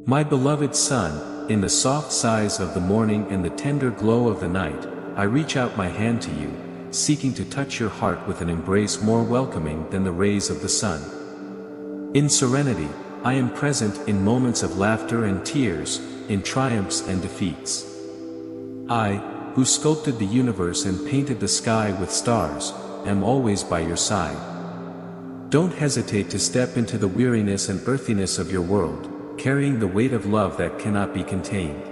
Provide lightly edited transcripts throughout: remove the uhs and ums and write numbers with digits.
My beloved son, in the soft sighs of the morning and the tender glow of the night, I reach out my hand to you, seeking to touch your heart with an embrace more welcoming than the rays of the sun. In serenity, I am present in moments of laughter and tears, in triumphs and defeats. I, who sculpted the universe and painted the sky with stars, am always by your side. Don't hesitate to step into the weariness and earthiness of your world, carrying the weight of love that cannot be contained.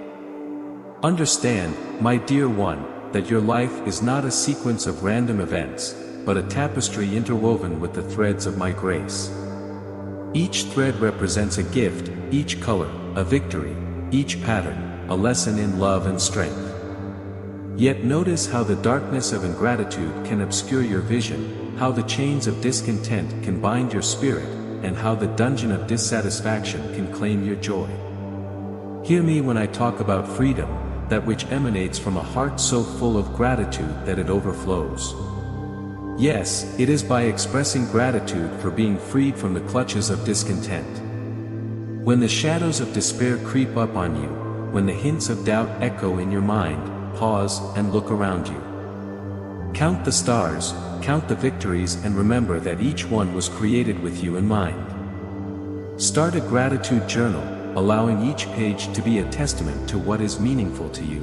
Understand, my dear one, that your life is not a sequence of random events, but a tapestry interwoven with the threads of my grace. Each thread represents a gift, each color, a victory, each pattern, a lesson in love and strength. Yet notice how the darkness of ingratitude can obscure your vision, how the chains of discontent can bind your spirit, and how the dungeon of dissatisfaction can claim your joy. Hear me when I talk about freedom, that which emanates from a heart so full of gratitude that it overflows. Yes, it is by expressing gratitude for being freed from the clutches of discontent. When the shadows of despair creep up on you, when the hints of doubt echo in your mind, pause and look around you. Count the stars, count the victories, and remember that each one was created with you in mind. Start a gratitude journal, allowing each page to be a testament to what is meaningful to you.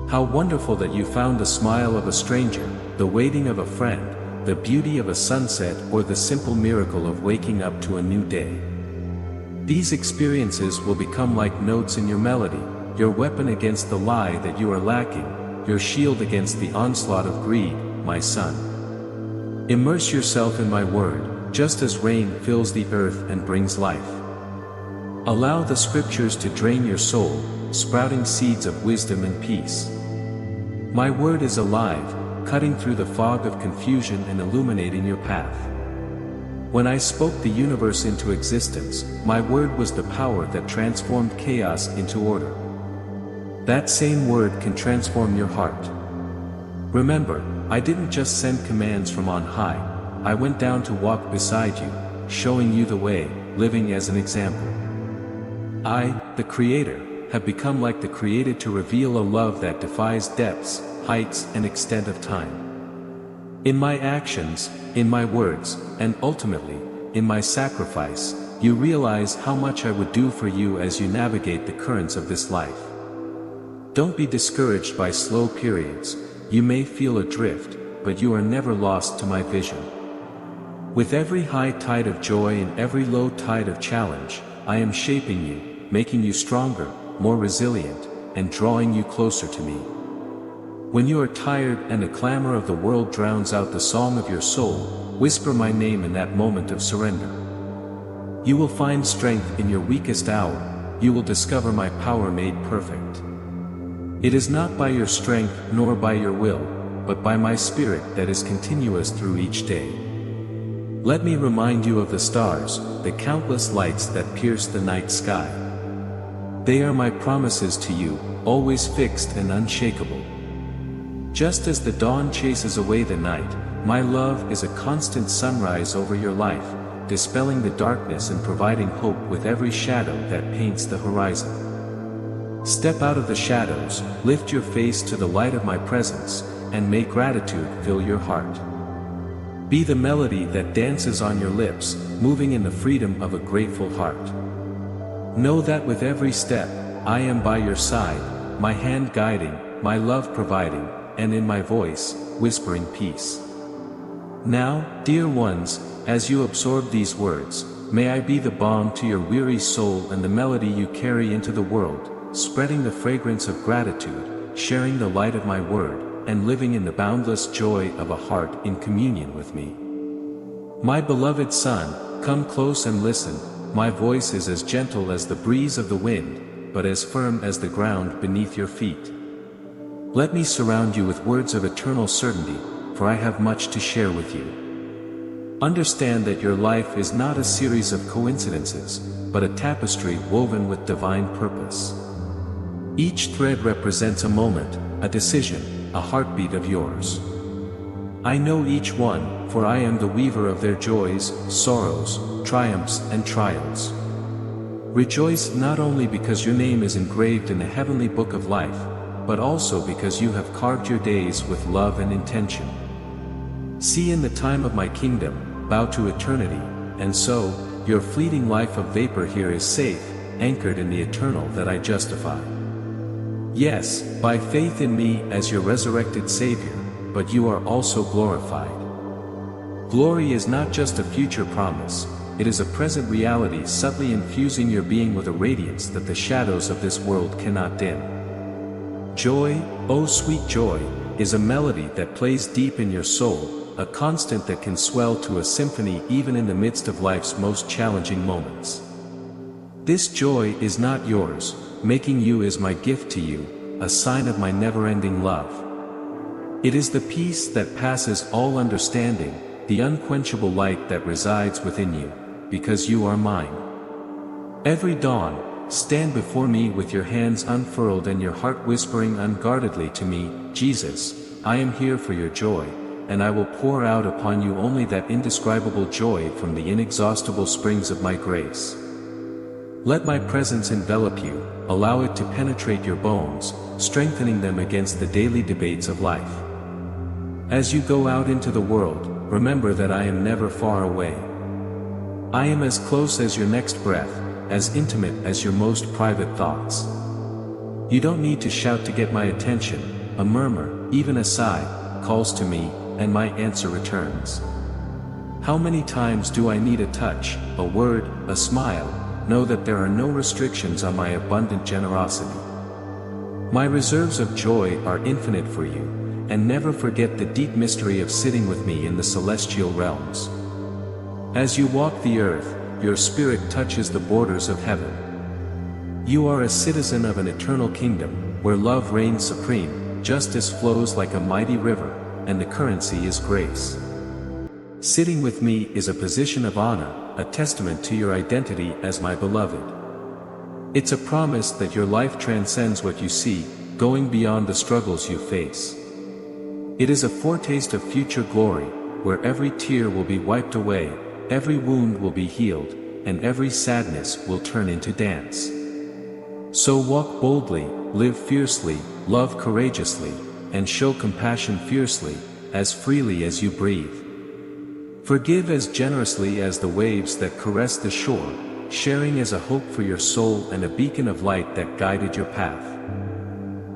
How wonderful that you found the smile of a stranger, the waiting of a friend, the beauty of a sunset, or the simple miracle of waking up to a new day. These experiences will become like notes in your melody, your weapon against the lie that you are lacking, your shield against the onslaught of greed, my son. Immerse yourself in my word, just as rain fills the earth and brings life. Allow the scriptures to drain your soul, sprouting seeds of wisdom and peace. My word is alive, cutting through the fog of confusion and illuminating your path. When I spoke the universe into existence, my word was the power that transformed chaos into order. That same word can transform your heart. Remember, I didn't just send commands from on high, I went down to walk beside you, showing you the way, living as an example. I, the Creator, have become like the created to reveal a love that defies depths, heights, and extent of time. In my actions, in my words, and ultimately, in my sacrifice, you realize how much I would do for you as you navigate the currents of this life. Don't be discouraged by slow periods. You may feel adrift, but you are never lost to my vision. With every high tide of joy and every low tide of challenge, I am shaping you, making you stronger, more resilient, and drawing you closer to me. When you are tired and the clamor of the world drowns out the song of your soul, whisper my name in that moment of surrender. You will find strength in your weakest hour, you will discover my power made perfect. It is not by your strength nor by your will, but by my spirit that is continuous through each day. Let me remind you of the stars, the countless lights that pierce the night sky. They are my promises to you, always fixed and unshakable. Just as the dawn chases away the night, my love is a constant sunrise over your life, dispelling the darkness and providing hope with every shadow that paints the horizon. Step out of the shadows, lift your face to the light of my presence, and may gratitude fill your heart. Be the melody that dances on your lips, moving in the freedom of a grateful heart. Know that with every step, I am by your side, my hand guiding, my love providing, and in my voice, whispering peace. Now, dear ones, as you absorb these words, may I be the balm to your weary soul and the melody you carry into the world, spreading the fragrance of gratitude, sharing the light of my word, and living in the boundless joy of a heart in communion with me. My beloved son, come close and listen. My voice is as gentle as the breeze of the wind, but as firm as the ground beneath your feet. Let me surround you with words of eternal certainty, for I have much to share with you. Understand that your life is not a series of coincidences, but a tapestry woven with divine purpose. Each thread represents a moment, a decision, a heartbeat of yours. I know each one, for I am the weaver of their joys, sorrows, triumphs, and trials. Rejoice not only because your name is engraved in the heavenly book of life, but also because you have carved your days with love and intention. See in the time of my kingdom, bow to eternity, and so, your fleeting life of vapor here is safe, anchored in the eternal that I justify. Yes, by faith in me as your resurrected Savior, but you are also glorified. Glory is not just a future promise, it is a present reality subtly infusing your being with a radiance that the shadows of this world cannot dim. Joy, oh sweet joy, is a melody that plays deep in your soul, a constant that can swell to a symphony even in the midst of life's most challenging moments. This joy is not yours, making you is my gift to you, a sign of my never-ending love. It is the peace that passes all understanding, the unquenchable light that resides within you, because you are mine. Every dawn, stand before me with your hands unfurled and your heart whispering unguardedly to me, Jesus, I am here for your joy, and I will pour out upon you only that indescribable joy from the inexhaustible springs of my grace. Let my presence envelop you, allow it to penetrate your bones, strengthening them against the daily debates of life. As you go out into the world, remember that I am never far away. I am as close as your next breath, as intimate as your most private thoughts. You don't need to shout to get my attention, a murmur, even a sigh, calls to me, and my answer returns. How many times do I need a touch, a word, a smile? Know that there are no restrictions on my abundant generosity. My reserves of joy are infinite for you, and never forget the deep mystery of sitting with me in the celestial realms. As you walk the earth, your spirit touches the borders of heaven. You are a citizen of an eternal kingdom, where love reigns supreme, justice flows like a mighty river, and the currency is grace. Sitting with me is a position of honor, a testament to your identity as my beloved. It's a promise that your life transcends what you see, going beyond the struggles you face. It is a foretaste of future glory, where every tear will be wiped away, every wound will be healed, and every sadness will turn into dance. So walk boldly, live fiercely, love courageously, and show compassion fiercely, as freely as you breathe. Forgive as generously as the waves that caress the shore, sharing as a hope for your soul and a beacon of light that guided your path.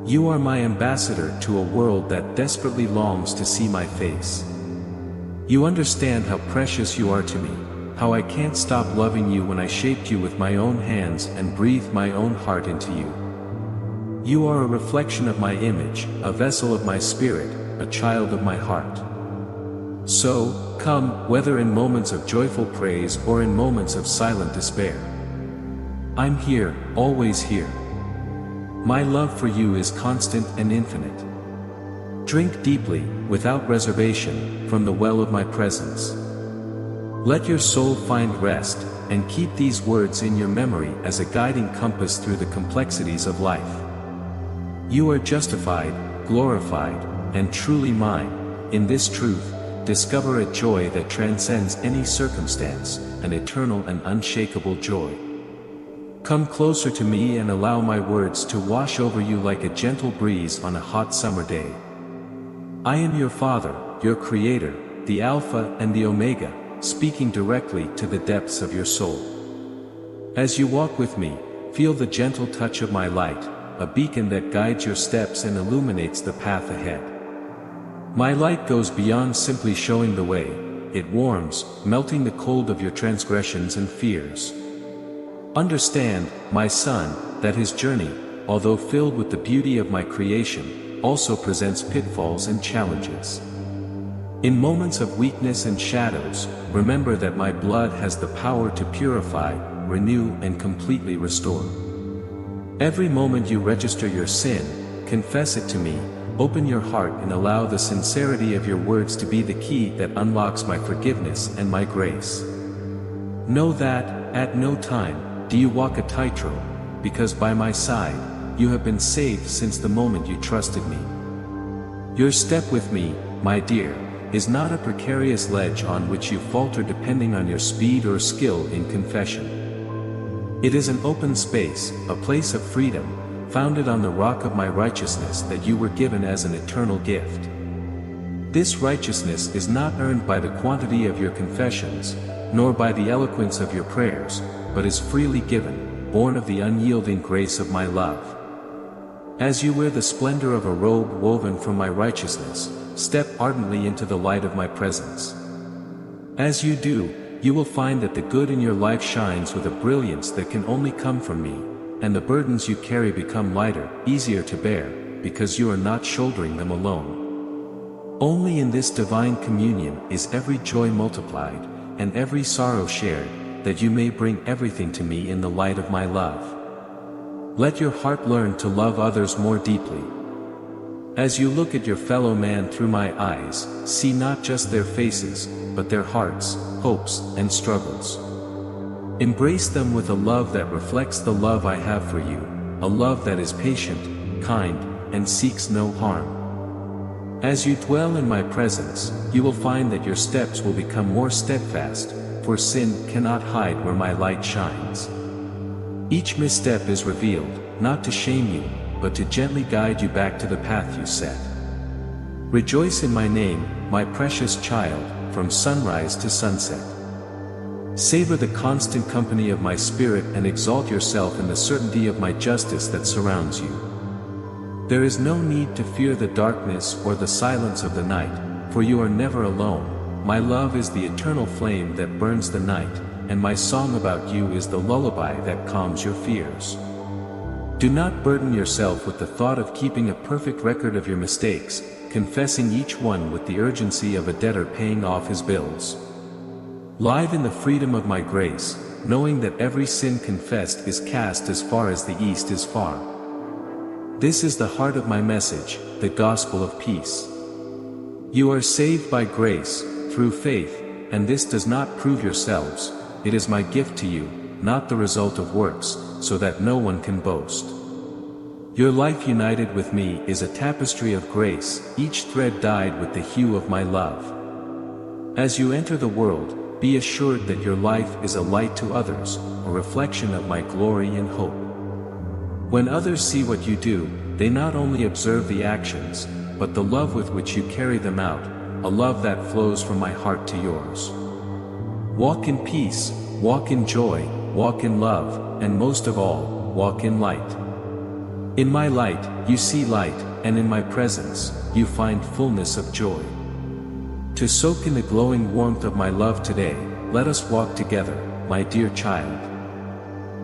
You are my ambassador to a world that desperately longs to see my face. You understand how precious you are to me, how I can't stop loving you when I shaped you with my own hands and breathed my own heart into you. You are a reflection of my image, a vessel of my spirit, a child of my heart. So, come, whether in moments of joyful praise or in moments of silent despair. I'm here, always here. My love for you is constant and infinite. Drink deeply, without reservation, from the well of my presence. Let your soul find rest, and keep these words in your memory as a guiding compass through the complexities of life. You are justified, glorified, and truly mine. In this truth, discover a joy that transcends any circumstance, an eternal and unshakable joy. Come closer to me and allow my words to wash over you like a gentle breeze on a hot summer day. I am your Father, your Creator, the Alpha and the Omega, speaking directly to the depths of your soul. As you walk with me, feel the gentle touch of my light, a beacon that guides your steps and illuminates the path ahead. My light goes beyond simply showing the way, it warms, melting the cold of your transgressions and fears. Understand, my son, that his journey, although filled with the beauty of my creation, also presents pitfalls and challenges. In moments of weakness and shadows, remember that my blood has the power to purify, renew and completely restore. Every moment you register your sin, confess it to me, open your heart and allow the sincerity of your words to be the key that unlocks my forgiveness and my grace. Know that, at no time, do you walk a tightrope, because by my side, you have been safe since the moment you trusted me. Your step with me, my dear, is not a precarious ledge on which you falter depending on your speed or skill in confession. It is an open space, a place of freedom, founded on the rock of my righteousness that you were given as an eternal gift. This righteousness is not earned by the quantity of your confessions, nor by the eloquence of your prayers, but is freely given, born of the unyielding grace of my love. As you wear the splendor of a robe woven from my righteousness, step ardently into the light of my presence. As you do, you will find that the good in your life shines with a brilliance that can only come from me, and the burdens you carry become lighter, easier to bear, because you are not shouldering them alone. Only in this divine communion is every joy multiplied, and every sorrow shared, that you may bring everything to me in the light of my love. Let your heart learn to love others more deeply. As you look at your fellow man through my eyes, see not just their faces, but their hearts, hopes, and struggles. Embrace them with a love that reflects the love I have for you, a love that is patient, kind, and seeks no harm. As you dwell in my presence, you will find that your steps will become more steadfast, for sin cannot hide where my light shines. Each misstep is revealed, not to shame you, but to gently guide you back to the path you set. Rejoice in my name, my precious child, from sunrise to sunset. Savor the constant company of my spirit and exalt yourself in the certainty of my justice that surrounds you. There is no need to fear the darkness or the silence of the night, for you are never alone. My love is the eternal flame that burns the night, and my song about you is the lullaby that calms your fears. Do not burden yourself with the thought of keeping a perfect record of your mistakes, confessing each one with the urgency of a debtor paying off his bills. Live in the freedom of my grace, knowing that every sin confessed is cast as far as the east is far. This is the heart of my message, the gospel of peace. You are saved by grace, through faith, and this does not prove yourselves. It is my gift to you, not the result of works, so that no one can boast. Your life united with me is a tapestry of grace, each thread dyed with the hue of my love. As you enter the world, be assured that your life is a light to others, a reflection of my glory and hope. When others see what you do, they not only observe the actions, but the love with which you carry them out, a love that flows from my heart to yours. Walk in peace, walk in joy, walk in love, and most of all, walk in light. In my light, you see light, and in my presence, you find fullness of joy. To soak in the glowing warmth of my love today, let us walk together, my dear child.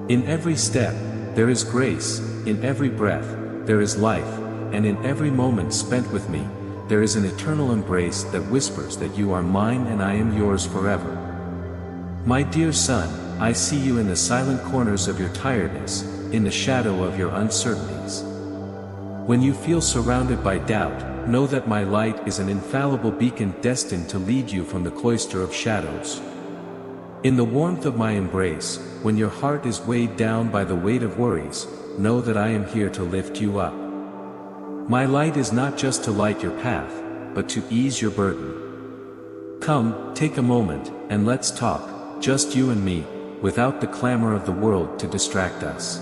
In every step, there is grace, in every breath, there is life, and in every moment spent with me, there is an eternal embrace that whispers that you are mine and I am yours forever. My dear son, I see you in the silent corners of your tiredness, in the shadow of your uncertainties. When you feel surrounded by doubt, know that my light is an infallible beacon destined to lead you from the cloister of shadows. In the warmth of my embrace, when your heart is weighed down by the weight of worries, know that I am here to lift you up. My light is not just to light your path, but to ease your burden. Come, take a moment, and let's talk. Just you and me, without the clamor of the world to distract us.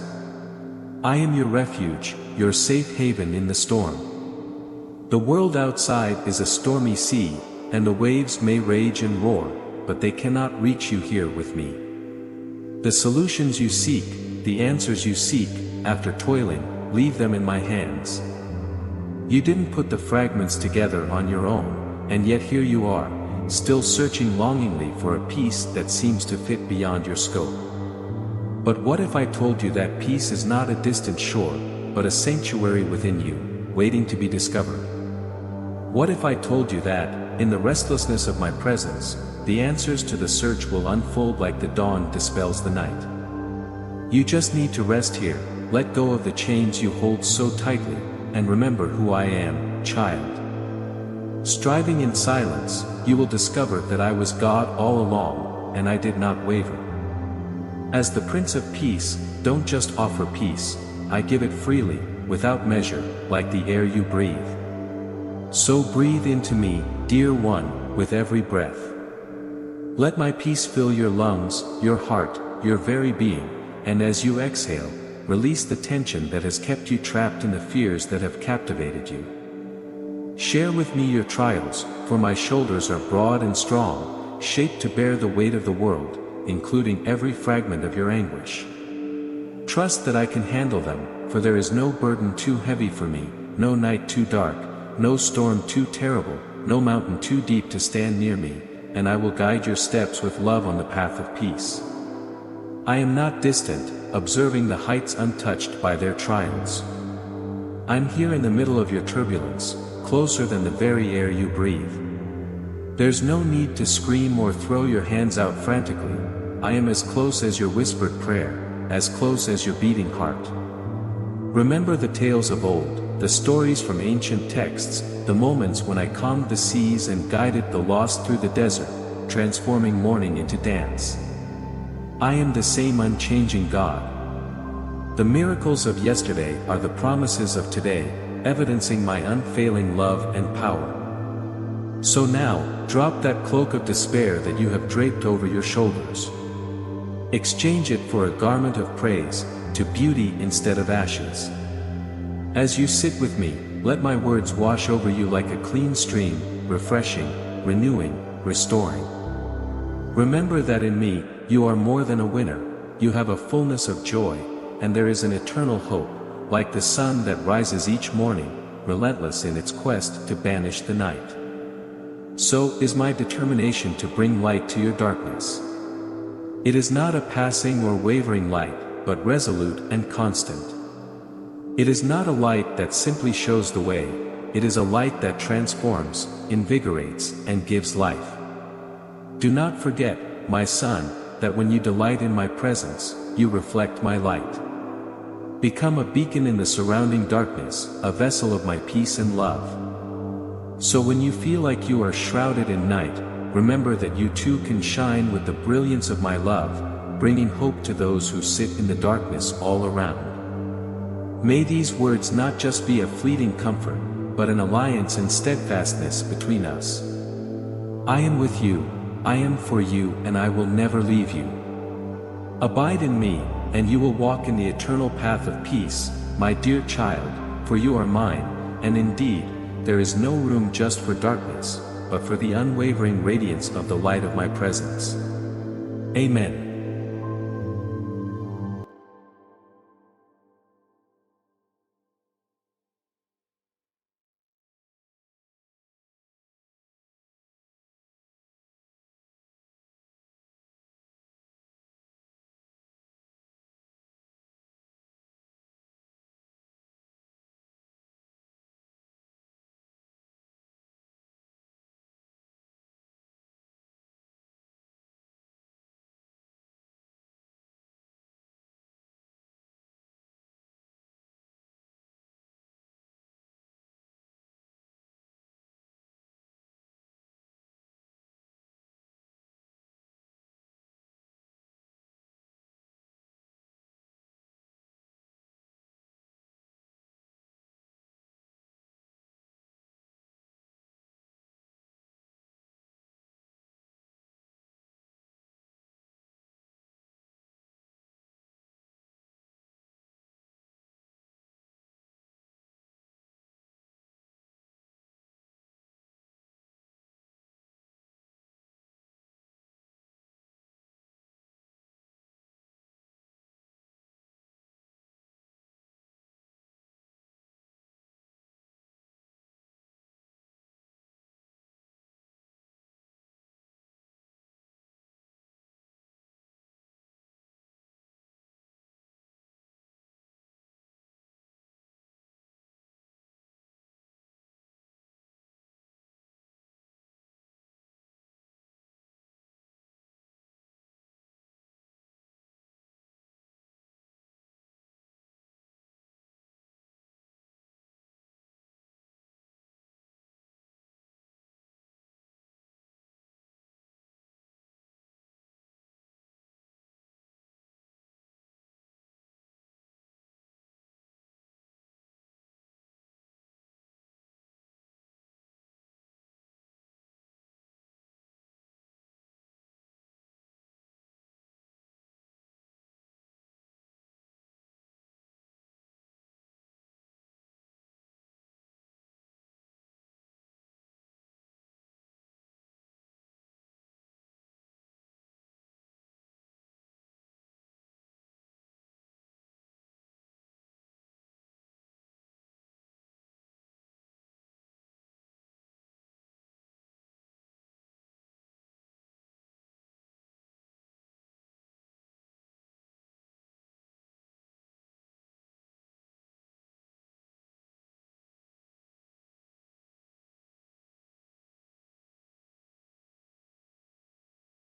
I am your refuge, your safe haven in the storm. The world outside is a stormy sea, and the waves may rage and roar, but they cannot reach you here with me. The solutions you seek, the answers you seek, after toiling, leave them in my hands. You didn't put the fragments together on your own, and yet here you are, still searching longingly for a peace that seems to fit beyond your scope. But what if I told you that peace is not a distant shore, but a sanctuary within you, waiting to be discovered? What if I told you that, in the restlessness of my presence, the answers to the search will unfold like the dawn dispels the night? You just need to rest here, let go of the chains you hold so tightly, and remember who I am, child. Striving in silence, you will discover that I was God all along, and I did not waver. As the Prince of Peace, don't just offer peace, I give it freely, without measure, like the air you breathe. So breathe into me, dear one, with every breath. Let my peace fill your lungs, your heart, your very being, and as you exhale, release the tension that has kept you trapped in the fears that have captivated you. Share with me your trials, for my shoulders are broad and strong, shaped to bear the weight of the world, including every fragment of your anguish. Trust that I can handle them, for there is no burden too heavy for me, no night too dark, no storm too terrible, no mountain too deep to stand near me, and I will guide your steps with love on the path of peace. I am not distant, observing the heights untouched by their trials. I'm here in the middle of your turbulence, closer than the very air you breathe. There's no need to scream or throw your hands out frantically. I am as close as your whispered prayer, as close as your beating heart. Remember the tales of old, the stories from ancient texts, the moments when I calmed the seas and guided the lost through the desert, transforming mourning into dance. I am the same unchanging God. The miracles of yesterday are the promises of today, evidencing my unfailing love and power. So now, drop that cloak of despair that you have draped over your shoulders. Exchange it for a garment of praise, to beauty instead of ashes. As you sit with me, let my words wash over you like a clean stream, refreshing, renewing, restoring. Remember that in me, you are more than a winner, you have a fullness of joy, and there is an eternal hope, like the sun that rises each morning, relentless in its quest to banish the night. So is my determination to bring light to your darkness. It is not a passing or wavering light, but resolute and constant. It is not a light that simply shows the way, it is a light that transforms, invigorates, and gives life. Do not forget, my son, that when you delight in my presence, you reflect my light. Become a beacon in the surrounding darkness, a vessel of my peace and love. So when you feel like you are shrouded in night, remember that you too can shine with the brilliance of my love, bringing hope to those who sit in the darkness all around. May these words not just be a fleeting comfort, but an alliance and steadfastness between us. I am with you, I am for you, and I will never leave you. Abide in me, and you will walk in the eternal path of peace, my dear child, for you are mine, and indeed, there is no room just for darkness, but for the unwavering radiance of the light of my presence. Amen.